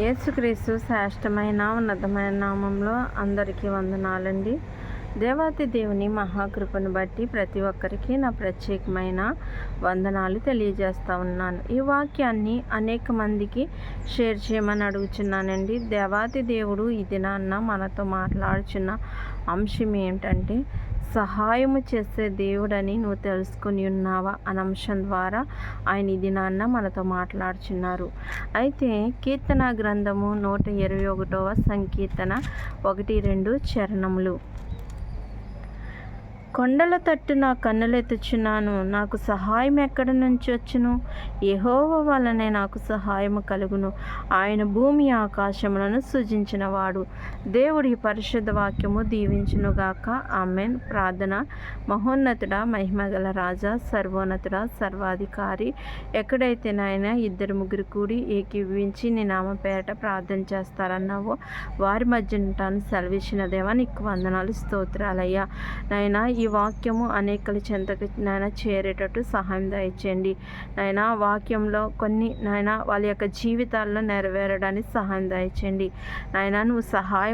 యేసుక్రీస్తు శ్రేష్టమైన ఉన్నతమైన నామంలో అందరికీ వందనాలండి. దేవాతి దేవుని మహాకృపను బట్టి ప్రతి ఒక్కరికి నా ప్రత్యేకమైన వందనాలు తెలియజేస్తూ ఉన్నాను. ఈ వాక్యాన్ని అనేక మందికి షేర్ చేయమని అడుగుచున్నానండి. దేవాతి దేవుడు ఈ దినాన్న మనతో మాట్లాడుచున్న అంశం ఏంటంటే, సహాయము చేసే దేవుడని నువ్వు తెలుసుకుని ఉన్నావా అనే అంశం ద్వారా ఆయన ఈ దినాన్న మనతో మాట్లాడుచున్నారు. అయితే కీర్తన గ్రంథము 121వ సంకీర్తన 1-2 చరణములు. కొండల తట్టు నా కన్నులెత్తుచున్నాను, నాకు సహాయం ఎక్కడి నుంచి వచ్చును? యెహోవా వలనే నాకు సహాయము కలుగును. ఆయన భూమి ఆకాశములను సృజించినవాడు. దేవుడి పరిశుద్ధ వాక్యము దీవించునుగాక. ఆమెన్. ప్రార్థన. మహోన్నతుడా, మహిమగల రాజా, సర్వోన్నతుడా, సర్వాధికారి, ఎక్కడైతే నాయన ఇద్దరు ముగ్గురు కూడి ఏకీవించి నీ నామ పేరట ప్రార్థన చేస్తారన్నావో వారి మధ్య ఉంటాను సెలవిచ్చిన దేవా నీకు వందనాలు, స్తోత్రాలయ్యా. నాయన ఈ వాక్యము అనేకల చెంతకు నాయన చేరేటట్టు సహాయం దయచేయండి నాయన. వాక్యంలో కొన్ని నాయన వాళ్ళ యొక్క జీవితాల్లో నెరవేరడానికి సహాయం దయచేయండి నాయన. నువ్వు సహాయం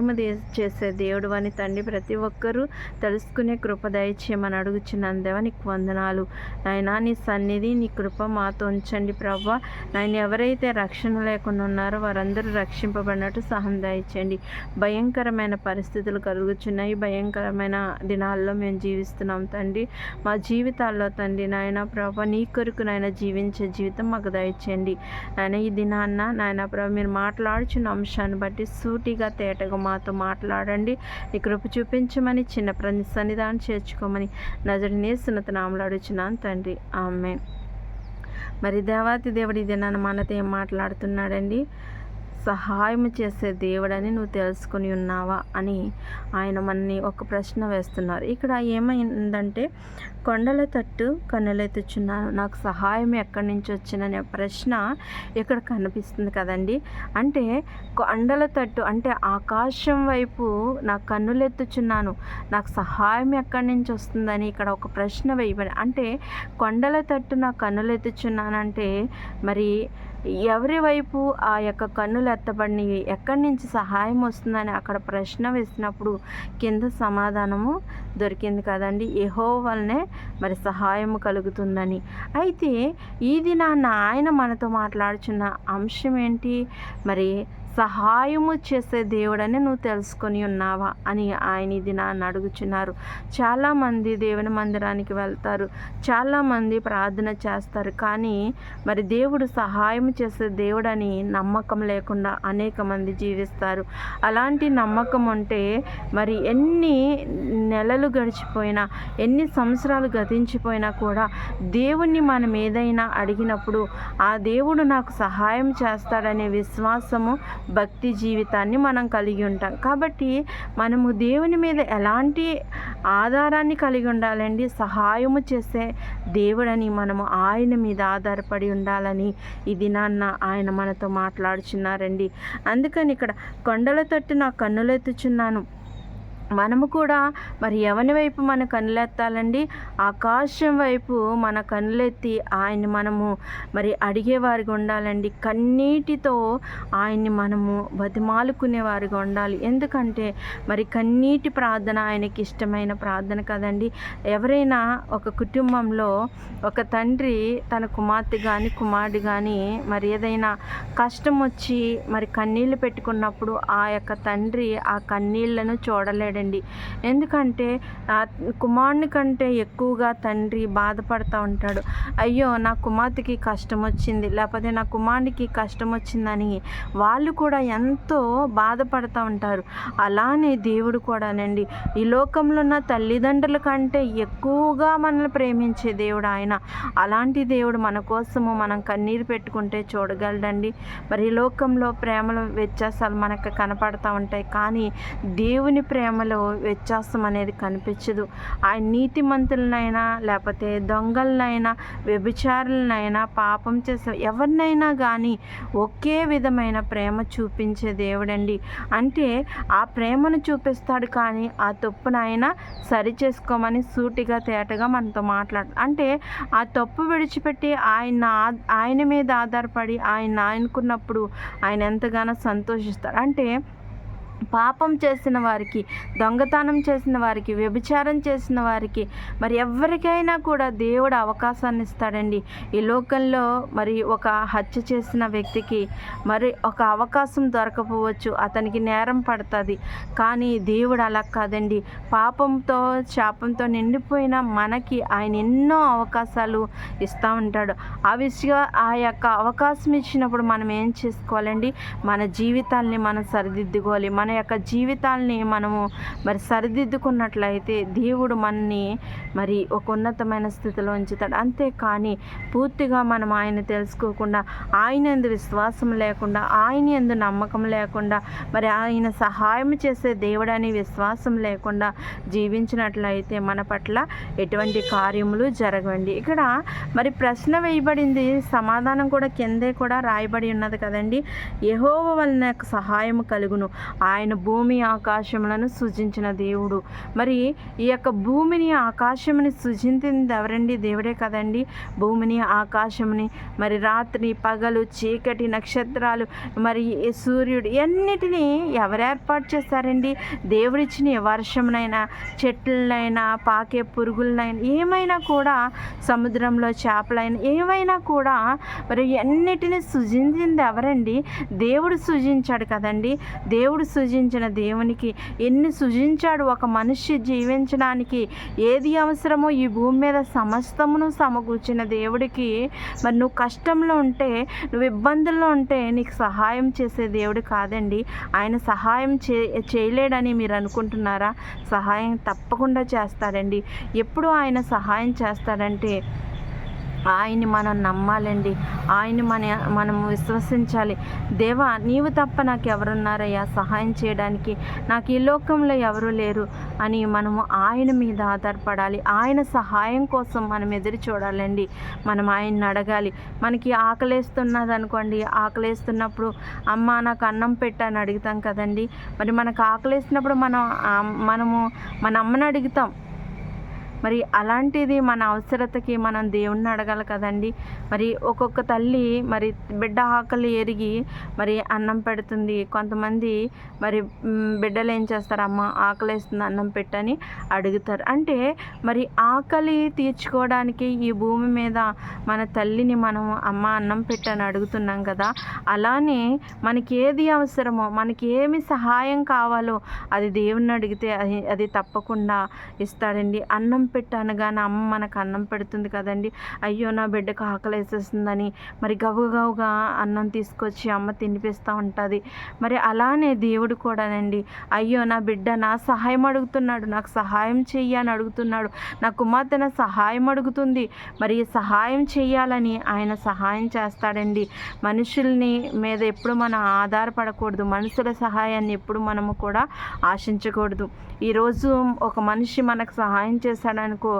చేసే దేవుడు అని తండ్రి ప్రతి ఒక్కరూ తెలుసుకునే కృప దయచేయమని అడుగుచున్నాను దేవా నీకు వందనాలు నాయన. నీ సన్నిధి నీ కృప మాతో ఉంచండి ప్రభా నాయన. ఎవరైతే రక్షణ లేకుండా ఉన్నారో వారందరూ రక్షింపబడినట్టు సహాయం దయచేయండి. భయంకరమైన పరిస్థితులు కలుగుచున్నాయి. భయంకరమైన దినాల్లో మేము జీవిస్తున్నాం తండ్రి. మా జీవితాల్లో తండ్రి నాయన ప్రభా నీ కొరకు నాయన జీవించే జీవితం మాకు దయచేయండి నాయన. ఈ దినాన్న నాయన ప్రభా మీరు మాట్లాడుచున్న అంశాన్ని బట్టి సూటిగా తేటగా మాతో మాట్లాడండి. నీ కృప చూపించమని చిన్న ప్రతి సన్నిధానం చేర్చుకోమని నజరేయుని యేసు నామములో అడుగుచున్నాను తండ్రి. ఆమేన్. మరి దేవాతి దేవుడు ఈ దినాన్న మనతో ఏం మాట్లాడుతున్నాడండి? సహాయం చేసే దేవుడని నువ్వు తెలుసుకుని ఉన్నావా అని ఆయన మనని ఒక ప్రశ్న వేస్తున్నారు. ఇక్కడ ఏమైందంటే, కొండల తట్టు కన్నులెత్తుచున్నాను, నాకు సహాయం ఎక్కడి నుంచి వచ్చిందనే ప్రశ్న ఇక్కడ కనిపిస్తుంది కదండి. అంటే కొండల తట్టు అంటే ఆకాశం వైపు నా కన్నులెత్తుచున్నాను, నాకు సహాయం ఎక్కడి నుంచి వస్తుందని ఇక్కడ ఒక ప్రశ్న వేయబడి, అంటే కొండల తట్టు నా కన్నులెత్తుచున్నానంటే మరి ఎవరి వైపు ఆ యొక్క కన్నులు ఎత్తబడినవి, ఎక్కడి నుంచి సహాయం వస్తుందని అక్కడ ప్రశ్న వేసినప్పుడు కింద సమాధానము దొరికింది కదండి. యెహోవా వలనే మరి సహాయం కలుగుతుందని. అయితే ఈ దినాన్న ఆయన మనతో మాట్లాడుచున్న అంశం ఏంటి? మరి సహాయము చేసే దేవుడని నువ్వు తెలుసుకొని ఉన్నావా అని ఆయన ఇది నన్ను అడుగుచున్నారు. చాలామంది దేవుని మందిరానికి వెళ్తారు, చాలామంది ప్రార్థన చేస్తారు, కానీ మరి దేవుడు సహాయం చేసే దేవుడని నమ్మకం లేకుండా అనేక మంది జీవిస్తారు. అలాంటి నమ్మకం ఉంటే మరి ఎన్ని నెలలు గడిచిపోయినా, ఎన్ని సంవత్సరాలు గతించిపోయినా కూడా దేవుణ్ణి మనం ఏదైనా అడిగినప్పుడు ఆ దేవుడు నాకు సహాయం చేస్తాడనే విశ్వాసము, భక్తి జీవితాన్ని మనం కలిగి ఉంటాం. కాబట్టి మనము దేవుని మీద ఎలాంటి ఆధారాన్ని కలిగి ఉండాలండి? సహాయము చేసే దేవుడని మనము ఆయన మీద ఆధారపడి ఉండాలని ఇది నాన్న ఆయన మనతో మాట్లాడుచున్నారండి. అందుకని ఇక్కడ కొండల తట్టు నా కన్నులెత్తుచున్నాను. మనము కూడా మరి ఎవని వైపు మన కన్నులెత్తాలండి? ఆకాశం వైపు మన కన్నులెత్తి ఆయన్ని మనము మరి అడిగేవారిగా ఉండాలండి. కన్నీటితో ఆయన్ని మనము బతిమాలుకునేవారిగా ఉండాలి. ఎందుకంటే మరి కన్నీటి ప్రార్థన ఆయనకి ఇష్టమైన ప్రార్థన కదండి. ఎవరైనా ఒక కుటుంబంలో ఒక తండ్రి తన కుమార్తె కానీ కుమారుడు కానీ మరి ఏదైనా కష్టం వచ్చి మరి కన్నీళ్ళు పెట్టుకున్నప్పుడు ఆ యొక్క తండ్రి ఆ కన్నీళ్లను చూడలేడు. ఎందుకంటే ఆ కుమారుని కంటే ఎక్కువగా తండ్రి బాధపడుతూ ఉంటాడు. అయ్యో నా కుమార్తెకి కష్టం వచ్చింది, లేకపోతే నా కుమారునికి కష్టం వచ్చిందని వాళ్ళు కూడా ఎంతో బాధపడుతూ ఉంటారు. అలానే దేవుడు కూడానండి ఈ లోకంలో ఉన్న తల్లిదండ్రుల కంటే ఎక్కువగా మనల్ని ప్రేమించే దేవుడు ఆయన. అలాంటి దేవుడు మన కోసము మనం కన్నీరు పెట్టుకుంటే చూడగలడండి. మరి ఈ లోకంలో ప్రేమల వ్యత్యాసాలు మనకు కనపడుతూ ఉంటాయి, కానీ దేవుని ప్రేమలో మధ్యలో వ్యత్యాసం అనేది కనిపించదు. ఆయన నీతిమంతులనైనా లేకపోతే దొంగలనైనా వ్యభిచారులనైనా పాపం చేసే ఎవరినైనా కానీ ఒకే విధమైన ప్రేమ చూపించే దేవుడండి. అంటే ఆ ప్రేమను చూపిస్తాడు, కానీ ఆ తప్పును ఆయన సరి చేసుకోమని సూటిగా తేటగా మనతో అంటే ఆ తప్పు విడిచిపెట్టి ఆయన మీద ఆధారపడి ఆయన ఆయనకున్నప్పుడు ఆయన ఎంతగానో సంతోషిస్తాడు. అంటే పాపం చేసిన వారికి, దొంగతనం చేసిన వారికి, వ్యభిచారం చేసిన వారికి మరి ఎవరికైనా కూడా దేవుడు అవకాశాన్ని ఇస్తాడండి. ఈ లోకంలో మరి ఒక హత్య చేసిన వ్యక్తికి మరి ఒక అవకాశం దొరకపోవచ్చు, అతనికి నేరం పడుతుంది. కానీ దేవుడు అలా కాదండి. పాపంతో శాపంతో నిండిపోయిన మనకి ఆయన ఎన్నో అవకాశాలు ఇస్తూ ఉంటాడు. ఆ యొక్క అవకాశం ఇచ్చినప్పుడు మనం ఏం చేసుకోవాలండి? మన జీవితాల్ని మనం సరిదిద్దుకోవాలి. మన యొక్క జీవితాల్ని మనము మరి సరిదిద్దుకున్నట్లయితే దేవుడు మనని మరి ఒక ఉన్నతమైన స్థితిలో ఉంచుతాడు. అంతేకాని పూర్తిగా మనం ఆయన తెలుసుకోకుండా, ఆయన యందు విశ్వాసం లేకుండా, ఆయన యందు నమ్మకం లేకుండా, మరి ఆయన సహాయం చేసే దేవుడని విశ్వాసం లేకుండా జీవించినట్లయితే మన పట్ల ఎటువంటి కార్యములు జరగవండి. ఇక్కడ మరి ప్రశ్న వేయబడింది, సమాధానం కూడా కిందే కూడా రాయబడి ఉన్నది కదండి. యెహోవా వలన సహాయం కలుగును, ఆయన భూమి ఆకాశములను సృజించిన దేవుడు. మరి ఈ యొక్క భూమిని ఆకాశముని సృజించింది ఎవరండి? దేవుడే కదండి. భూమిని ఆకాశముని మరి రాత్రి పగలు చీకటి నక్షత్రాలు మరి సూర్యుడు అన్నిటినీ ఎవరు ఏర్పాటు చేశారండి? దేవుడిచ్చిన వర్షమునైనా చెట్లనైనా పాకే పురుగులనైనా ఏమైనా కూడా, సముద్రంలో చేపలైనా ఏమైనా కూడా మరి అన్నిటినీ సృజించింది ఎవరండి? దేవుడు సృజించాడు కదండి. దేవుడు సృజించిన దేవునికి ఎన్ని సృజించాడు. ఒక మనిషి జీవించడానికి ఏది అవసరమో ఈ భూమి మీద సమస్తమును సమకూర్చిన దేవుడికి మరి నువ్వు కష్టంలో ఉంటే, నువ్వు ఇబ్బందుల్లో ఉంటే నీకు సహాయం చేసే దేవుడు కాదండి. ఆయన సహాయం చేయలేడని మీరు అనుకుంటున్నారా? సహాయం తప్పకుండా చేస్తాడండి. ఎప్పుడు ఆయన సహాయం చేస్తాడంటే ఆయన్ని మనం నమ్మాలండి. ఆయన్ని మనం విశ్వసించాలి. దేవా, నీవు తప్ప నాకు ఎవరున్నారయ్యా సహాయం చేయడానికి? నాకు ఈ లోకంలో ఎవరు లేరు అని మనము ఆయన మీద ఆధారపడాలి. ఆయన సహాయం కోసం మనం ఎదురు చూడాలండి. మనం ఆయన్ని అడగాలి. మనకి ఆకలేస్తున్నది అనుకోండి, ఆకలేస్తున్నప్పుడు అమ్మ నాకు అన్నం పెట్టని అడుగుతాం కదండి. మరి మనకు ఆకలేస్తున్నప్పుడు మనము మన అమ్మని అడుగుతాం. మరి అలాంటిది మన అవసరతకి మనం దేవుణ్ణి అడగాలి కదండి. మరి ఒక్కొక్క తల్లి మరి బిడ్డ ఆకలి ఎరిగి మరి అన్నం పెడుతుంది. కొంతమంది మరి బిడ్డలు ఏం చేస్తారు? అమ్మ ఆకలేస్తుంది అన్నం పెట్టని అడుగుతారు. అంటే మరి ఆకలి తీర్చుకోవడానికి ఈ భూమి మీద మన తల్లిని మనం అమ్మ అన్నం పెట్టని అడుగుతున్నాం కదా. అలానే మనకి ఏది అవసరమో, మనకి ఏమి సహాయం కావాలో అది దేవుణ్ణి అడిగితే అది తప్పకుండా ఇస్తాడండి. అన్నం పెట్టనగానే అమ్మ మనకు అన్నం పెడుతుంది కదండి. అయ్యో నా బిడ్డకు ఆకలి వేసేస్తుందని మరి గబగబగా అన్నం తీసుకొచ్చి అమ్మ తినిపిస్తూ ఉంటుంది. మరి అలానే దేవుడు కూడానండి, అయ్యో నా బిడ్డ నా సహాయం అడుగుతున్నాడు, నాకు సహాయం చెయ్యి అని అడుగుతున్నాడు. నా కుమార్తె నా సహాయం అడుగుతుంది, మరి సహాయం చెయ్యాలని ఆయన సహాయం చేస్తాడండి. మనుషుల్ని మీద ఎప్పుడు మనం ఆధారపడకూడదు. మనుషుల సహాయాన్ని ఎప్పుడు మనము కూడా ఆశించకూడదు. ఈరోజు ఒక మనిషి మనకు సహాయం చేశాడనుకో,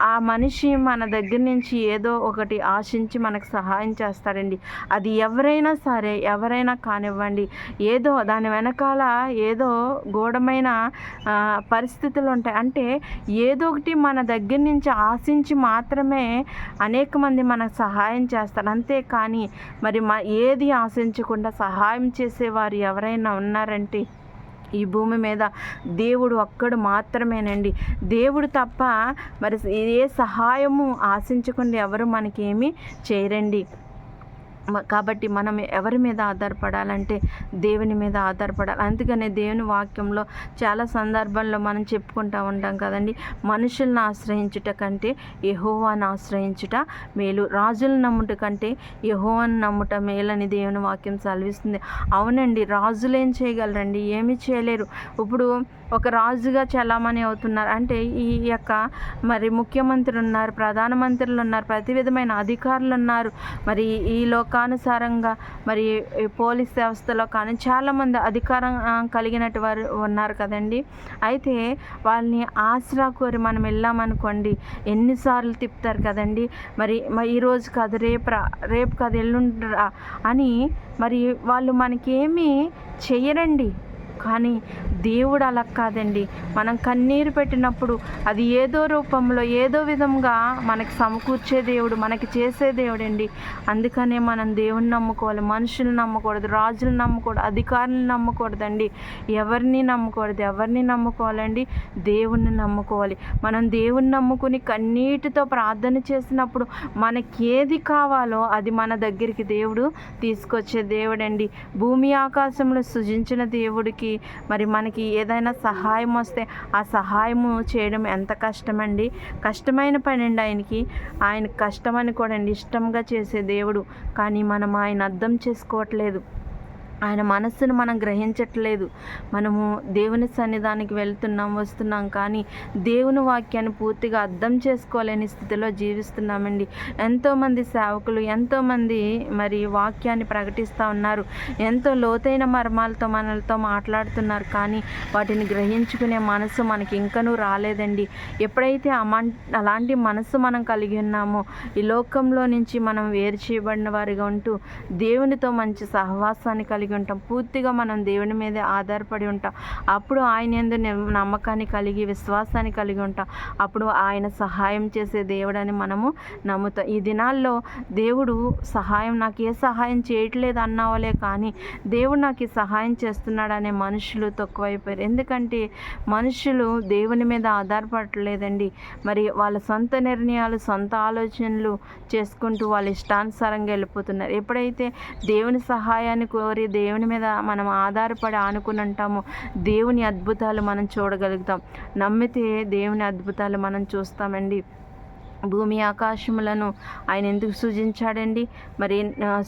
ఆ మనిషి మన దగ్గర నుంచి ఏదో ఒకటి ఆశించి మనకు సహాయం చేస్తాడండి. అది ఎవరైనా సరే, ఎవరైనా కానివ్వండి, ఏదో దాని వెనకాల ఏదో గూఢమైన పరిస్థితులు ఉంటాయి. అంటే ఏదో ఒకటి మన దగ్గర నుంచి ఆశించి మాత్రమే అనేక మంది మనకు సహాయం చేస్తారు. అంతేకాని మరి ఏది ఆశించకుండా సహాయం చేసేవారు ఎవరైనా ఉన్నారంటే ఈ భూమి మీద దేవుడు ఒక్కడు మాత్రమేనండి. దేవుడు తప్ప మరి ఏ సహాయము ఆశించకుండా ఎవరు మనకేమీ చేయరండి. కాబట్టి మనం ఎవరి మీద ఆధారపడాలంటే దేవుని మీద ఆధారపడాలి. అందుకనే దేవుని వాక్యంలో చాలా సందర్భాల్లో మనం చెప్పుకుంటూ ఉంటాం కదండి, మనుషులను ఆశ్రయించుట కంటే యెహోవాను ఆశ్రయించుట మేలు, రాజులను నమ్ముట కంటే యెహోవాను నమ్ముట మేలని దేవుని వాక్యం సెలవిస్తుంది. అవునండి, రాజులు ఏం చేయగలరండి? ఏమీ చేయలేరు. ఇప్పుడు ఒక రాజుగా చలామణి అవుతున్నారు అంటే ఈ యొక్క మరి ముఖ్యమంత్రులు ఉన్నారు, ప్రధానమంత్రులు ఉన్నారు, ప్రతి విధమైన అధికారులు ఉన్నారు. మరి ఈ లోక లోకానుసారంగా మరి ఈ పోలీస్ వ్యవస్థలో కానీ చాలామంది అధికారం కలిగినటు వారు ఉన్నారు కదండి. అయితే వాళ్ళని ఆసరా కోరి మనం వెళ్ళామనుకోండి, ఎన్నిసార్లు తిప్పుతారు కదండి. మరి ఈరోజు కాదు రేపు కాదు ఎల్లుండి రా అని మరి వాళ్ళు మనకేమీ చెయ్యరండి. కానీ దేవుడు అలా కాదండి. మనం కన్నీరు పెట్టినప్పుడు అది ఏదో రూపంలో ఏదో విధంగా మనకి సమకూర్చే దేవుడు, మనకి చేసే దేవుడండి. అందుకనే మనం దేవుని నమ్ముకోవాలి, మనుషులను నమ్మకూడదు, రాజులను నమ్మకూడదు, అధికారులను నమ్మకూడదండి. ఎవరిని నమ్ముకోవాలండి? దేవుణ్ణి నమ్ముకోవాలి. మనం దేవుణ్ణి నమ్ముకుని కన్నీటితో ప్రార్థన చేసినప్పుడు మనకి ఏది కావాలో అది మన దగ్గరికి దేవుడు తీసుకొచ్చే దేవుడండి. భూమి ఆకాశంలో సృజించిన దేవుడికి మరి మనకి ఏదైనా సహాయం వస్తే ఆ సహాయము చేయడం ఎంత కష్టమండి. కష్టమైన పని అండి ఆయన కష్టమని కూడా ఇష్టంగా చేసే దేవుడు. కానీ మనం ఆయన అర్థం చేసుకోవట్లేదు, ఆయన మనస్సును మనం గ్రహించట్లేదు. మనము దేవుని సన్నిధానికి వస్తున్నాం కానీ దేవుని వాక్యాన్ని పూర్తిగా అర్థం చేసుకోలేని స్థితిలో జీవిస్తున్నామండి. ఎంతోమంది సేవకులు ఎంతోమంది మరి వాక్యాన్ని ప్రకటిస్తూ ఉన్నారు, ఎంతో లోతైన మర్మాలతో మనలతో మాట్లాడుతున్నారు. కానీ వాటిని గ్రహించుకునే మనసు మనకి ఇంకనూ రాలేదండి. ఎప్పుడైతే అలాంటి మనసు మనం కలిగి ఉన్నామో ఈ లోకంలో నుంచి మనం వేరు చేయబడిన వారిగా ఉంటూ దేవునితో మంచి సహవాసాన్ని కలిగి ఉంటాం. పూర్తిగా మనం దేవుని మీదే ఆధారపడి ఉంటాం. అప్పుడు ఆయన యందు నమ్మకాన్ని కలిగి విశ్వాసాన్ని కలిగి ఉంటాం. అప్పుడు ఆయన సహాయం చేసే దేవుడని మనము నమ్ముతాం. ఈ దినాల్లో దేవుడు నాకు ఏ సహాయం చేయట్లేదు అన్నావలే కానీ దేవుడు నాకు ఈ సహాయం చేస్తున్నాడనే మనుషులు తక్కువైపోయారు. ఎందుకంటే మనుషులు దేవుని మీద ఆధారపడలేదండి. మరి వాళ్ళ సొంత నిర్ణయాలు, సొంత ఆలోచనలు చేసుకుంటూ వాళ్ళ ఇష్టానుసారంగా వెళ్ళిపోతున్నారు. ఎప్పుడైతే దేవుని సహాయాన్ని కోరి దేవుని మీద మనం ఆధారపడి ఆనుకుని ఉంటామో దేవుని అద్భుతాలు మనం చూడగలుగుతాం. నమ్మితే దేవుని అద్భుతాలు మనం చూస్తామండి. భూమి ఆకాశములను ఆయన ఎందుకు సృజించాడండి? మరి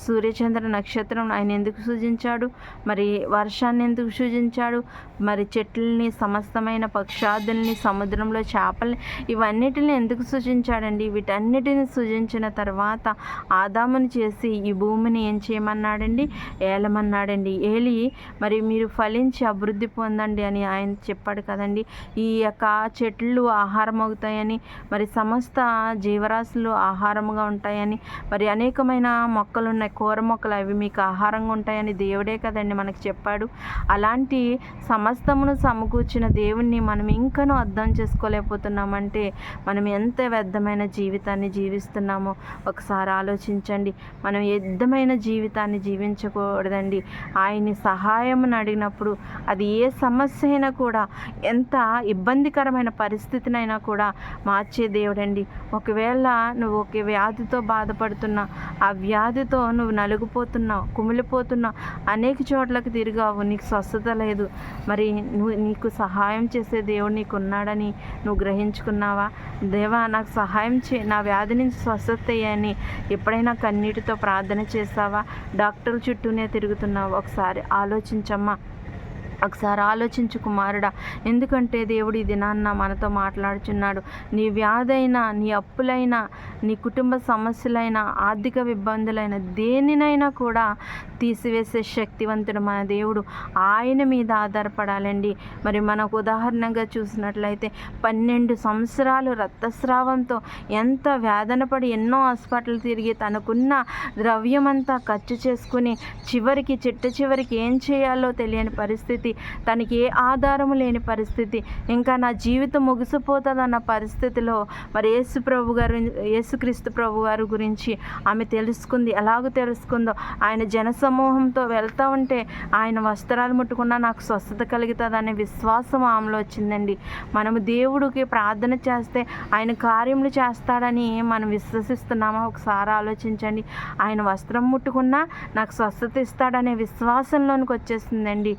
సూర్యచంద్ర నక్షత్రం ఆయన ఎందుకు సృజించాడు? మరి వర్షాన్ని ఎందుకు సృజించాడు? మరి చెట్లని, సమస్తమైన పక్షాదుల్ని, సముద్రంలో చేపల్ని, ఇవన్నిటిని ఎందుకు సృజించాడండి? వీటన్నిటిని సృజించిన తర్వాత ఆదాముని చేసి ఈ భూమిని ఏం చేయమన్నాడండి? ఏలమన్నాడండి. ఏలి మరి మీరు ఫలించి అభివృద్ధి పొందండి అని ఆయన చెప్పాడు కదండి. ఈ యొక్క చెట్లు ఆహారం అవుతాయని, మరి సమస్త జీవరాశులు ఆహారముగా ఉంటాయని, మరి అనేకమైన మొక్కలు ఉన్నాయి, కూర మొక్కలు, అవి మీకు ఆహారంగా ఉంటాయని దేవుడే కదండి మనకు చెప్పాడు. అలాంటి సమస్తమును సమకూర్చిన దేవుణ్ణి మనం ఇంకనూ అర్థం చేసుకోలేకపోతున్నామంటే మనం ఎంత వ్యర్థమైన జీవితాన్ని జీవిస్తున్నామో ఒకసారి ఆలోచించండి. మనం వ్యర్థమైన జీవితాన్ని జీవించకూడదండి. ఆయన్ని సహాయం అడిగినప్పుడు అది ఏ సమస్య అయినా కూడా, ఎంత ఇబ్బందికరమైన పరిస్థితినైనా కూడా మార్చే దేవుడండి. ఒకవేళ నువ్వు ఒక వ్యాధితో బాధపడుతున్నా, ఆ వ్యాధితో నువ్వు నలిగిపోతున్నావు, కుమిలిపోతున్నావు, అనేక చోట్లకు తిరిగావు, నీకు స్వస్థత లేదు. మరి నీకు సహాయం చేసే దేవుడు నీకు ఉన్నాడని నువ్వు గ్రహించుకున్నావా? దేవా నాకు సహాయం నా వ్యాధి నుంచి స్వస్థత అయ్యని ఎప్పుడైనా కన్నీటితో ప్రార్థన చేస్తావా? డాక్టర్ల చుట్టూనే తిరుగుతున్నావు? ఒకసారి ఆలోచించమ్మా, ఒకసారి ఆలోచించు కుమారుడా. ఎందుకంటే దేవుడు ఈ దినాన్న మనతో మాట్లాడుచున్నాడు. నీ వ్యాధైనా, నీ అప్పులైనా, నీ కుటుంబ సమస్యలైనా, ఆర్థిక ఇబ్బందులైనా, దేనినైనా కూడా తీసివేసే శక్తివంతుడు మన దేవుడు. ఆయన మీద ఆధారపడాలండి. మరి మనకు ఉదాహరణగా చూసినట్లయితే 12 సంవత్సరాలు రక్తస్రావంతో ఎంత వేదన పడి ఎన్నో హాస్పిటల్ తిరిగి తనకున్న ద్రవ్యమంతా ఖర్చు చేసుకుని చివరికి ఏం చేయాలో తెలియని పరిస్థితి, తనకి ఏ ఆధారము లేని పరిస్థితి, ఇంకా నా జీవితం ముగిసిపోతుందన్న పరిస్థితిలో మరి యేసుక్రీస్తు ప్రభు గారి గురించి ఆమె తెలుసుకుంది. ఎలాగో తెలుసుకుందో, ఆయన జనసమూహంతో వెళ్తూ ఉంటే ఆయన వస్త్రాలు ముట్టుకున్నా నాకు స్వస్థత కలుగుతుందనే విశ్వాసం ఆమెలో వచ్చిందండి. మనము దేవుడికి ప్రార్థన చేస్తే ఆయన కార్యములు చేస్తాడని మనం విశ్వసిస్తున్నామా? ఒకసారి ఆలోచించండి. ఆయన వస్త్రం ముట్టుకున్నా నాకు స్వస్థత ఇస్తాడనే విశ్వాసంలోనికి వచ్చేసిందండి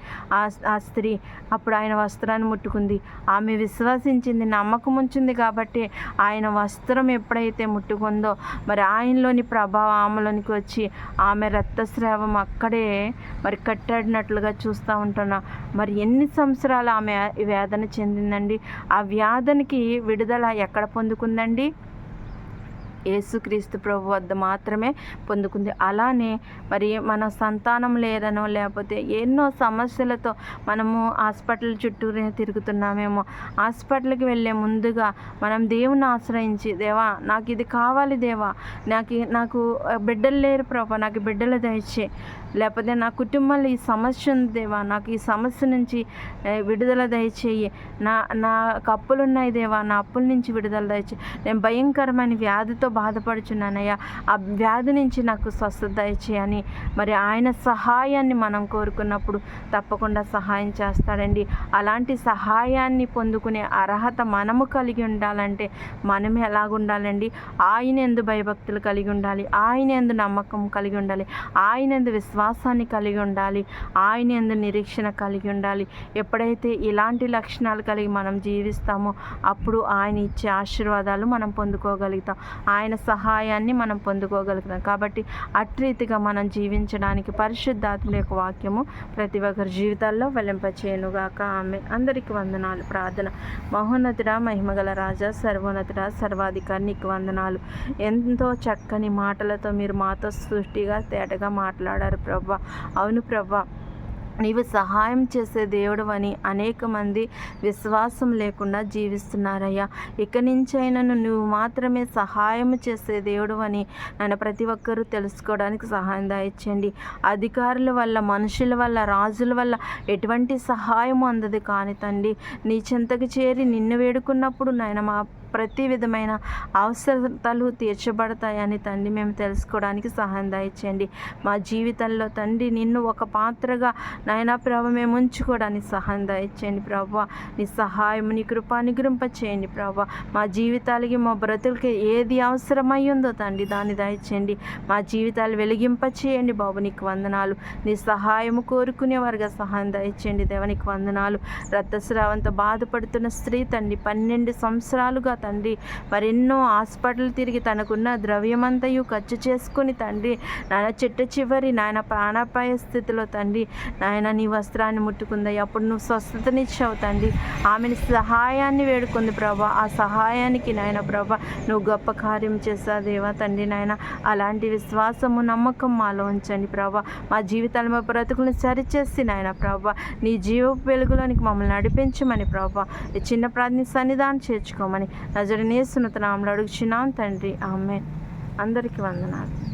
ఆ స్త్రీ. అప్పుడు ఆయన వస్త్రాన్ని ముట్టుకుంది. ఆమె విశ్వసించింది, నమ్మకం ఉంచింది కాబట్టి ఆయన వస్త్రం ఎప్పుడైతే ముట్టుకుందో మరి ఆయనలోని ప్రభావం ఆమెలోనికి వచ్చి ఆమె రక్తస్రావం అక్కడే మరి కట్టాడినట్లుగా చూస్తూ ఉంటున్నాం. మరి ఎన్ని సంవత్సరాలు ఆమె వేదన చెందిందండి? ఆ వ్యాధనికి విడుదల ఎక్కడ పొందుకుందండి? యేసుక్రీస్తు ప్రభు వద్ద మాత్రమే పొందుకుంది. అలానే మరి మన సంతానం లేదనో లేకపోతే ఎన్నో సమస్యలతో మనము హాస్పిటల్ చుట్టూ తిరుగుతున్నామేమో. హాస్పిటల్కి వెళ్ళే ముందుగా మనం దేవుని ఆశ్రయించి, దేవా నాకు ఇది కావాలి, దేవా నాకు బిడ్డలు లేరు ప్రభా, నాకు బిడ్డలు దయచే, లేకపోతే నా కుటుంబంలో ఈ సమస్య ఉంది దేవా, నాకు ఈ సమస్య నుంచి విడుదల దయచేయి, నాకు అప్పులు ఉన్నాయి దేవా, నా అప్పుల నుంచి విడుదల దయచేయి, నేను భయంకరమైన వ్యాధితో బాధపడుచున్నానయ్యా, ఆ వ్యాధి నుంచి నాకు స్వస్థత దయచేయని మరి ఆయన సహాయాన్ని మనం కోరుకున్నప్పుడు తప్పకుండా సహాయం చేస్తాడండి. అలాంటి సహాయాన్ని పొందుకునే అర్హత మనము కలిగి ఉండాలంటే మనం ఎలాగుండాలండి? ఆయన యందు భయభక్తులు కలిగి ఉండాలి, ఆయన యందు నమ్మకం కలిగి ఉండాలి, ఆయన యందు విశ్వాసాన్ని కలిగి ఉండాలి, ఆయన యందు నిరీక్షణ కలిగి ఉండాలి. ఎప్పుడైతే ఇలాంటి లక్షణాలు కలిగి మనం జీవిస్తామో అప్పుడు ఆయన ఇచ్చే ఆశీర్వాదాలు మనం పొందుకోగలుగుతాం, ఆయన సహాయాన్ని మనం పొందుకోగలుగుతాం. కాబట్టి అట్రీతిగా మనం జీవించడానికి పరిశుద్ధాత్మ యొక్క వాక్యము ప్రతి ఒక్కరి జీవితాల్లో వెల్లింపచేయునుగాక. ఆమె. అందరికీ వందనాలు. ప్రార్థన. మహోన్నతుడా, మహిమగల రాజా, సర్వోన్నతుడా, సర్వాధికారి, నీకు వందనాలు. ఎంతో చక్కని మాటలతో మీరు మాతో సృష్టిగా తేటగా మాట్లాడారు ప్రభా. అవును ప్రభా, నీవు సహాయం చేసే దేవుడు అని అనేక మంది విశ్వాసం లేకుండా జీవిస్తున్నారయ్యా. ఇక నుంచైనను నువ్వు మాత్రమే సహాయం చేసే దేవుడు అని నన్ను ప్రతి ఒక్కరూ తెలుసుకోవడానికి సహాయం దయచేయండి. అధికారుల వల్ల, మనుషుల వల్ల, రాజుల వల్ల ఎటువంటి సహాయం అందదు కానీ తండ్రి, నీ చెంతకు చేరి నిన్ను వేడుకున్నప్పుడు నాయన మా ప్రతి విధమైన అవసరతలు తీర్చబడతాయని తండ్రి మేము తెలుసుకోవడానికి సహాయం దయచేయండి. మా జీవితంలో తండ్రి నిన్ను ఒక పాత్రగా నాయనా ప్రభు మేము ఉంచుకోవడానికి సహాయం దయచేయండి ప్రభు. నీ సహాయం, నీ కృప అనుగ్రహింప చేయండి ప్రభు. మా జీవితాలకి, మా బ్రతులకి ఏది అవసరమై ఉందో తండ్రి దాన్ని దయచేయండి. మా జీవితాలు వెలిగింప చేయండి బాబు. నీకు వందనాలు. నీ సహాయము కోరుకునే వారుగా సహాయం దయచేయండి దేవా. నీకు వందనాలు. రక్తస్రావంతో బాధపడుతున్న స్త్రీ తండ్రి 12 సంవత్సరాలుగా తండ్రి మరెన్నో హాస్పిటల్ తిరిగి తనకున్న ద్రవ్యమంతయు ఖర్చు చేసుకుని తండ్రి నాయన చిట్ట చివరి నాయన ప్రాణాపాయ స్థితిలో తండ్రి నాయన నీ వస్త్రాన్ని ముట్టుకుందయ్యా. అప్పుడు నువ్వు స్వస్థతనిచ్చావు తండ్రి. ఆమెని సహాయాన్ని వేడుకుంది ప్రభా. ఆ సహాయానికి నాయన ప్రభా నువ్వు గొప్ప కార్యం చేసావు దేవా తండ్రి నాయన. అలాంటి విశ్వాసము, నమ్మకం మాలో ఉంచండి ప్రభా. మా జీవితాలు, మా బ్రతుకులను సరిచేసి నాయన ప్రభా నీ జీవ వెలుగులోనికి మమ్మల్ని నడిపించమని ప్రభా ఈ చిన్న ప్రార్థన సన్నిధానం చేర్చుకోమని నజరేయుని యేసు నామములో అడుగుచున్నాం తండ్రి. ఆమేన్. అందరికీ వందనాలు.